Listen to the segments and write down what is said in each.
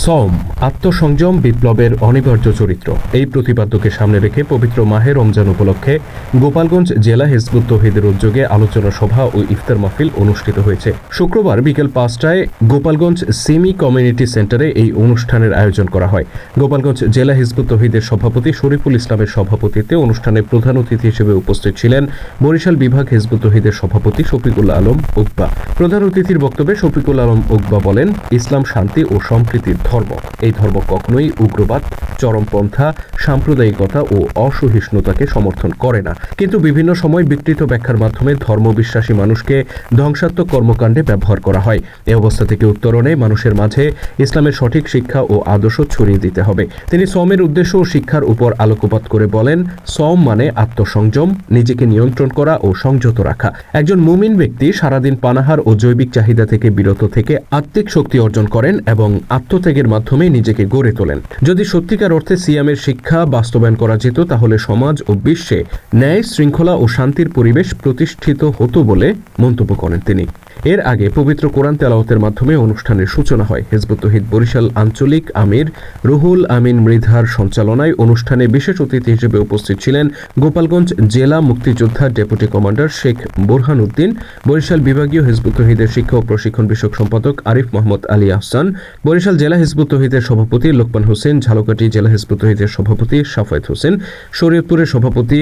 সওম আত্মসংযম বিপ্লবের অনিবার্য চরিত্র। এই প্রতিপাদ্যকে সামনে রেখে পবিত্র মাহে রমজান উপলক্ষে গোপালগঞ্জ জেলা হিজবুত তৌহিদের উদ্যোগে আলোচনা সভা ও ইফতার মাহফিল অনুষ্ঠিত হয়েছে। শুক্রবার বিকেল 5টায় গোপালগঞ্জ সেমি কমিউনিটি সেন্টারে এই অনুষ্ঠানের আয়োজন করা হয়। গোপালগঞ্জ জেলা হিজবুত তৌহিদের সভাপতি শরীফুল ইসলামের সভাপতিত্বে অনুষ্ঠানে প্রধান অতিথি হিসেবে উপস্থিত ছিলেন বরিশাল বিভাগ হিজবুত তৌহিদের সভাপতি শফিকুল আলম উকবা। প্রধান অতিথির বক্তব্যে শফিকুল আলম উকবা বলেন, ইসলাম শান্তি ও সম্প্রীতির ধর্ম। এই ধর্ম কখনোই উগ্রবাদ, চরমপন্থা, সাম্প্রদায়িকতা ও অসহিষ্ণুতাকে সমর্থন করে না, কিন্তু বিভিন্ন সময় বিকৃত ব্যাখ্যার মাধ্যমে ধর্মবিশ্বাসী মানুষকে ধ্বংসাত্মক কর্মকাণ্ডে ব্যবহার করা হয়। এই অবস্থা থেকে উত্তরণে মানুষের মাঝে ইসলামের সঠিক শিক্ষা ও আদর্শ ছড়িয়ে দিতে হবে। তিনি সওমের উদ্দেশ্য ও শিক্ষার উপর আলোকপাত করে বলেন, সওম মানে আত্মসংযম, নিজেকে নিয়ন্ত্রণ করা ও সংযত রাখা। একজন মুমিন ব্যক্তি সারাদিন পানাহার ও জৈবিক চাহিদা থেকে বিরত থেকে আত্মিক শক্তি অর্জন করেন এবং আত্মত্যাগের মাধ্যমে নিজেকে গড়ে তোলেন। যদি সত্যিকার অর্থে সিয়ামের শিক্ষা বাস্তবায়ন করা যেত, তাহলে সমাজ ও বিশ্বে ন্যায়, শৃঙ্খলা ও শান্তির পরিবেশ প্রতিষ্ঠিত হতো বলে মন্তব্য করেন তিনি। এর আগে পবিত্র কোরআন তেলাওয়াতের মাধ্যমে অনুষ্ঠানের সূচনা হয়। হিজবুত তৌহিদ বরিশাল আঞ্চলিক আমির রুহুল আমিন মৃধার সঞ্চালনায় অনুষ্ঠানে বিশেষ অতিথি হিসেবে উপস্থিত ছিলেন গোপালগঞ্জ জেলা মুক্তিযোদ্ধা ডেপুটি কমান্ডার শেখ বোরহান উদ্দিন, বরিশাল বিভাগীয় হিজবুত তৌহিদের শিক্ষা ও প্রশিক্ষণ বিষয়ক সম্পাদক আরিফ মোহাম্মদ আলী আহসান, বরিশাল জেলা হিজবুত তৌহিদের সভাপতি লোকমান হোসেন, ঝালকাঠি জেলা হিজবুত তৌহিদের সভাপতি সাফায়েত হোসেন, শরীয়তপুরের সভাপতি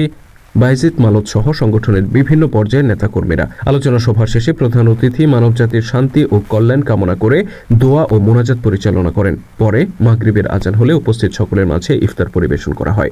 বাইজিদ মালত সহ সংগঠনের বিভিন্ন পর্যায়ের নেতাকর্মীরা। আলোচনা সভা শেষে প্রধান অতিথি মানবজাতির শান্তি ও কল্যাণ কামনা করে দোয়া ও মোনাজাত পরিচালনা করেন। পরে মাগরিবের আজান হলে উপস্থিত সকলের মাঝে ইফতার পরিবেশন করা হয়।